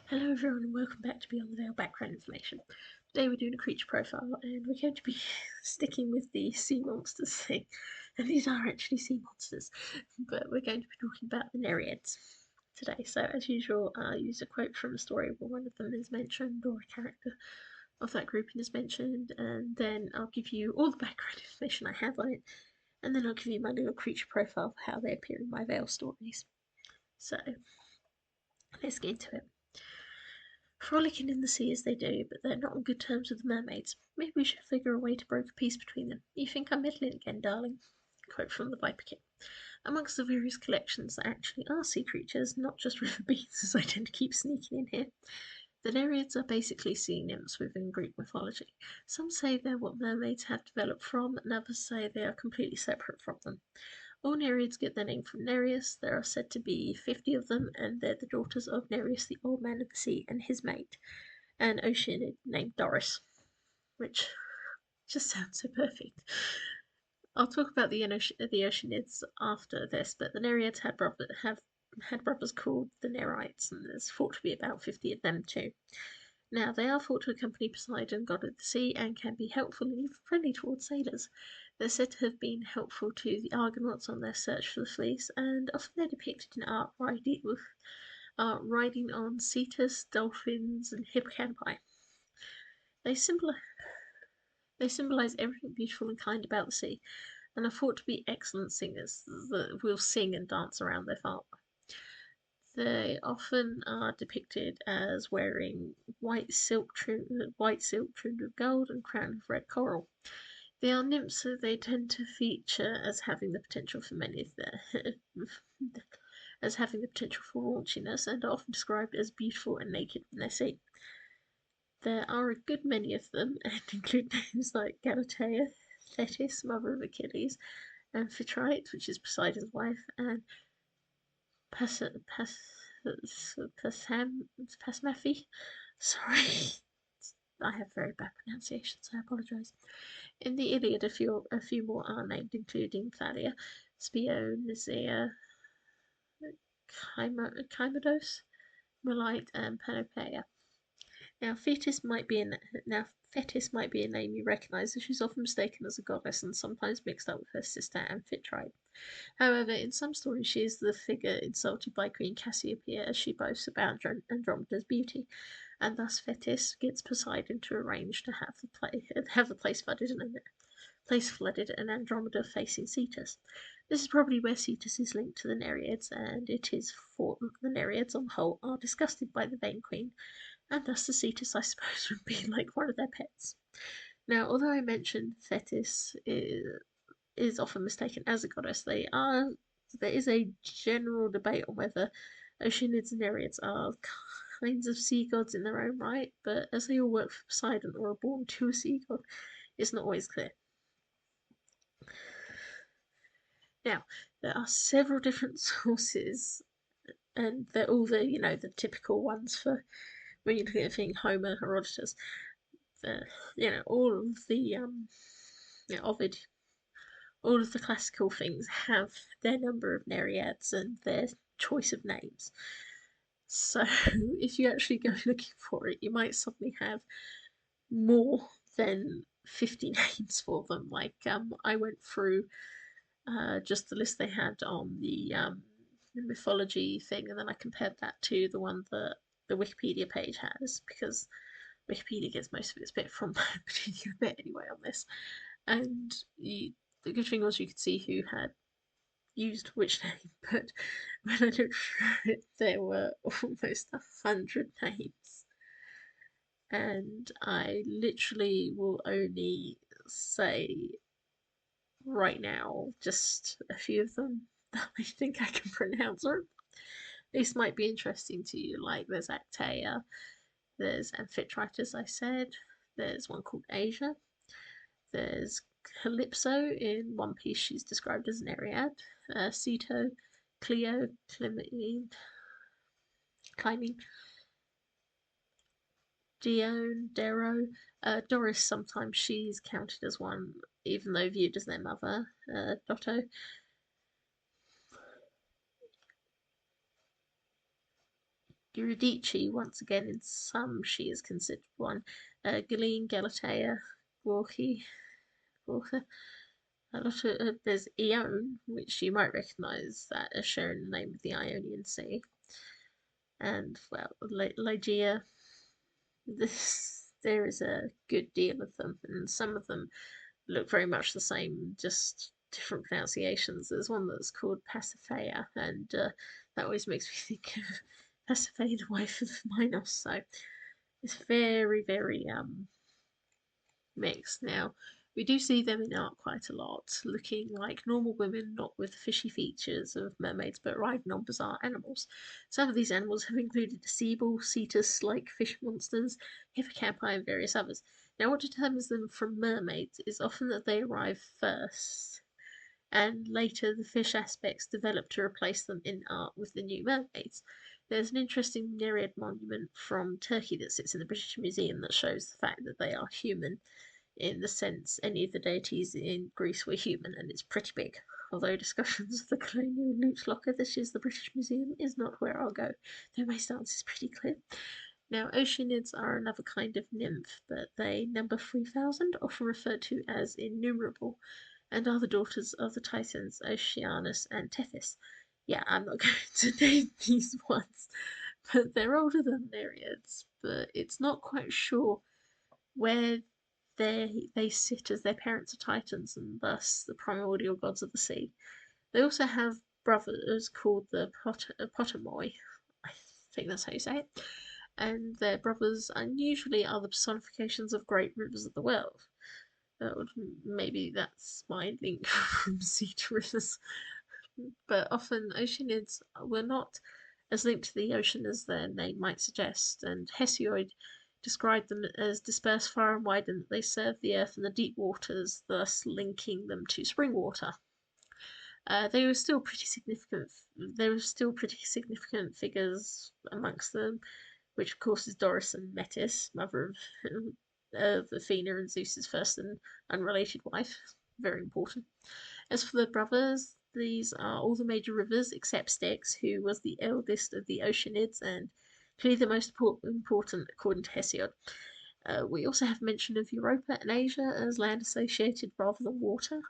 Hello everyone and welcome back to Beyond the Veil background information. Today we're doing a creature profile and we're going to be sticking with the sea monsters thing. And these are actually sea monsters, but we're going to be talking about the Nereids today. So as usual, I'll use a quote from a story where one of them is mentioned or a character of that grouping is mentioned, and then I'll give you all the background information I have on it, and then I'll give you my little creature profile for how they appear in my Veil stories. So let's get into it. Frolicking in the sea as they do, but they're not on good terms with the mermaids. Maybe we should figure a way to broker peace between them. You think I'm meddling again, darling? Quote from the Viper King. Amongst the various collections that actually are sea creatures, not just river beasts as I tend to keep sneaking in here, the Nereids are basically sea nymphs within Greek mythology. Some say they're what mermaids have developed from, and others say they are completely separate from them. All Nereids get their name from Nereus. There are said to be 50 of them, and they're the daughters of Nereus, the Old Man of the Sea, and his mate, an Oceanid named Doris, which just sounds so perfect. I'll talk about the Oceanids after this, but the Nereids have had brothers called the Nereids, and there's thought to be about 50 of them too. Now, they are thought to accompany Poseidon, god of the sea, and can be helpful and even friendly towards sailors. They're said to have been helpful to the Argonauts on their search for the fleece, and often they're depicted in art riding on cetus, dolphins, and hippocampi. They, symbol- they symbolise everything beautiful and kind about the sea, and are thought to be excellent singers that will sing and dance around their father. They often are depicted as wearing white silk trimmed with gold and crowned with red coral. They are nymphs, so they tend to feature as having the potential for many of their as having the potential for raunchiness, and are often described as beautiful and naked when they're seen. There are a good many of them, and include names like Galatea, Thetis, mother of Achilles, Amphitrite, which is Poseidon's wife, and Pas Pas Pasmathi. Sorry, I have very bad pronunciation, so I apologise. In the Iliad, a few more are named, including Thalia, Spio, Nisea, Chymodos, Molite, and Panopea. Now, Thetis might be a name you recognise, as she's often mistaken as a goddess and sometimes mixed up with her sister Amphitrite. However, in some stories, she is the figure insulted by Queen Cassiopeia as she boasts about Andromeda's beauty, and thus Thetis gets Poseidon to arrange to have the place flooded and Andromeda facing Cetus. This is probably where Cetus is linked to the Nereids, and it is thought that the Nereids on the whole are disgusted by the vain queen, and thus the Cetus, I suppose, would be like one of their pets. Now, although I mentioned Thetis is often mistaken as a goddess, there is a general debate on whether Oceanids and Nereids are kinds of sea gods in their own right, but as they all work for Poseidon or are born to a sea god, it's not always clear. Now, there are several different sources, and they're all the typical ones for when you're looking at things Homer, Herodotus, all of the Ovid, all of the classical things have their number of Nereids and their choice of names. So if you actually go looking for it, you might suddenly have more than 50 names for them. Like I went through just the list they had on the mythology thing, and then I compared that to the one that the Wikipedia page has, because Wikipedia gets most of its bit from my particular bit anyway on this. And the good thing was you could see who had used which name, but when I looked through it, there were almost 100 names. And I literally will only say right now just a few of them that I think I can pronounce, or at least might be interesting to you. Like there's Actea, there's Amphitrite, as I said, there's one called Asia, there's Calypso. In One Piece, she's described as an Nereid. Ceto, Cleo, Clymene, Dione, Darrow. Doris, sometimes she's counted as one, even though viewed as their mother. Dotto. Eurydice, once again, in some she is considered one. Galeen, Galatea, Gorky, Gorka. A lot of there's Ione, which you might recognise that as sharing the name of the Ionian Sea, and well, Ligeia. There is a good deal of them, and some of them look very much the same, just different pronunciations. There's one that's called Pasiphae, and that always makes me think of Pasiphae, the wife of Minos. So it's very, very mixed. Now, we do see them in art quite a lot, looking like normal women, not with the fishy features of mermaids, but riding on bizarre animals. Some of these animals have included a sea ball, cetus-like fish monsters, hippocampi, and various others. Now, what determines them from mermaids is often that they arrive first, and later the fish aspects develop to replace them in art with the new mermaids. There's an interesting Nereid monument from Turkey that sits in the British Museum that shows the fact that they are human in the sense any of the deities in Greece were human, and it's pretty big. Although discussions of the colonial loot locker that is the British Museum is not where I'll go, though my stance is pretty clear. Now, Oceanids are another kind of nymph, but they number 3,000, often referred to as innumerable, and are the daughters of the Titans Oceanus and Tethys. Yeah, I'm not going to name these ones, but they're older than Nereids, but it's not quite sure where they sit as their parents are Titans and thus the primordial gods of the sea. They also have brothers called the Potamoi. I think that's how you say it. And their brothers unusually are the personifications of great rivers of the world. Maybe that's my link from sea to rivers. But often Oceanids were not as linked to the ocean as their name might suggest, and Hesoid described them as dispersed far and wide and that they served the earth and the deep waters, thus linking them to spring water. They were still pretty significant. There were still pretty significant figures amongst them, which of course is Doris and Metis, mother of Athena and Zeus's first and unrelated wife. Very important. As for the brothers, these are all the major rivers except Styx, who was the eldest of the Oceanids and clearly the most important according to Hesiod. We also have mention of Europa and Asia as land associated rather than water.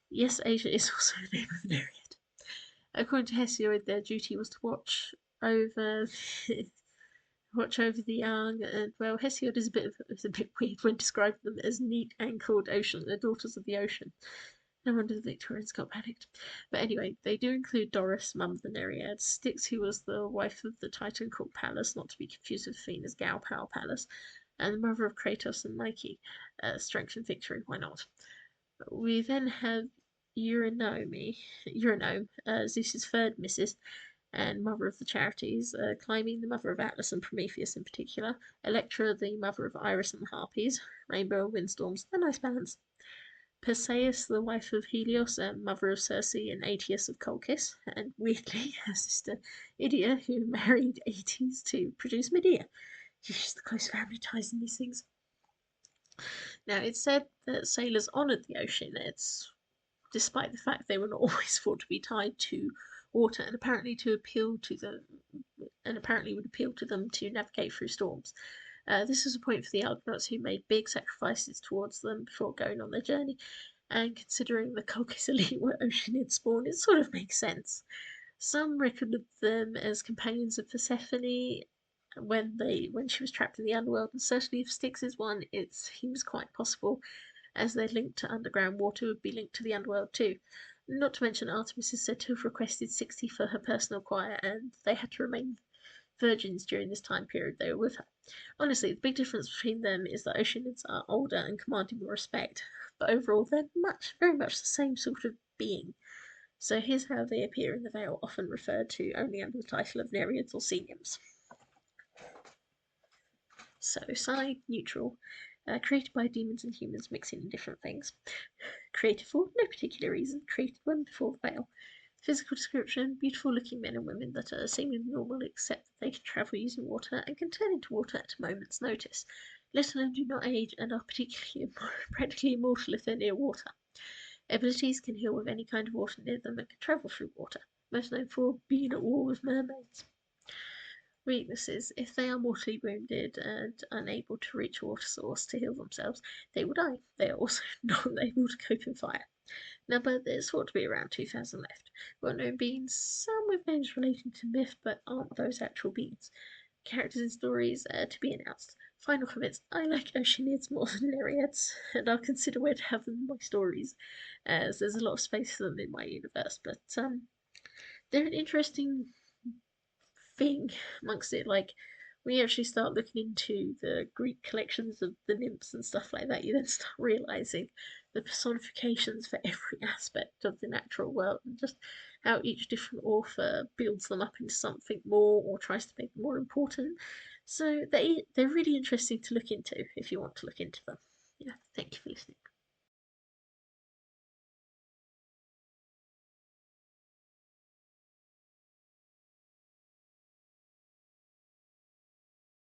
Yes, Asia is also the name of an area. According to Hesiod, their duty was to watch over the young, and well, Hesiod is a bit weird when describing them as neat-ankled ocean, the daughters of the ocean. No wonder the Victorians got panicked. But anyway, they do include Doris, mum of the Nereids, Styx, who was the wife of the Titan called Pallas, not to be confused with Athena's gal pal Pallas, and the mother of Kratos and Nike. Strength and victory, why not? We then have Eurynome, Zeus's third missus, and mother of the charities, Clymene, the mother of Atlas and Prometheus in particular, Electra, the mother of Iris and the Harpies, Rainbow and Windstorms, a nice balance. Perseus, the wife of Helios and mother of Circe and Aeetes of Colchis, and weirdly her sister Idia, who married Aeetes to produce Medea. She's the close family ties in these things. Now, it's said that sailors honoured the Oceanids, despite the fact they were not always thought to be tied to water, and apparently would appeal to them to navigate through storms. This was a point for the Argonauts, who made big sacrifices towards them before going on their journey, and considering the Colchis elite were Oceanid spawn, it sort of makes sense. Some reckon of them as companions of Persephone when she was trapped in the underworld, and certainly if Styx is one, it seems quite possible, as their link to underground water would be linked to the underworld too. Not to mention Artemis is said to have requested 60 for her personal choir, and they had to remain virgins during this time period they were with her. Honestly, the big difference between them is that Oceanids are older and commanding more respect, but overall they're very much the same sort of being. So here's how they appear in the Vale, often referred to only under the title of Nereids or Sea Nymphs. So, side neutral, created by demons and humans mixing in different things. Created for no particular reason, created one before the Vale. Physical description, beautiful looking men and women that are seemingly normal except that they can travel using water and can turn into water at a moment's notice. Let alone do not age and are practically immortal if they're near water. Abilities can heal with any kind of water near them and can travel through water, most known for being at war with mermaids. Weaknesses: if they are mortally wounded and unable to reach a water source to heal themselves, they will die. They are also not able to cope in fire. Number: there's thought to be around 2,000 left. Well-known beings, some with names relating to myth but aren't those actual beings. Characters and stories to be announced. Final comments: I like Oceanids more than Nereids, and I'll consider where to have them in my stories, as there's a lot of space for them in my universe. But they're an interesting thing amongst it. Like, when you actually start looking into the Greek collections of the nymphs and stuff like that, you then start realizing the personifications for every aspect of the natural world, and just how each different author builds them up into something more or tries to make them more important. So they're really interesting to look into if you want to look into them. Yeah, thank you for listening.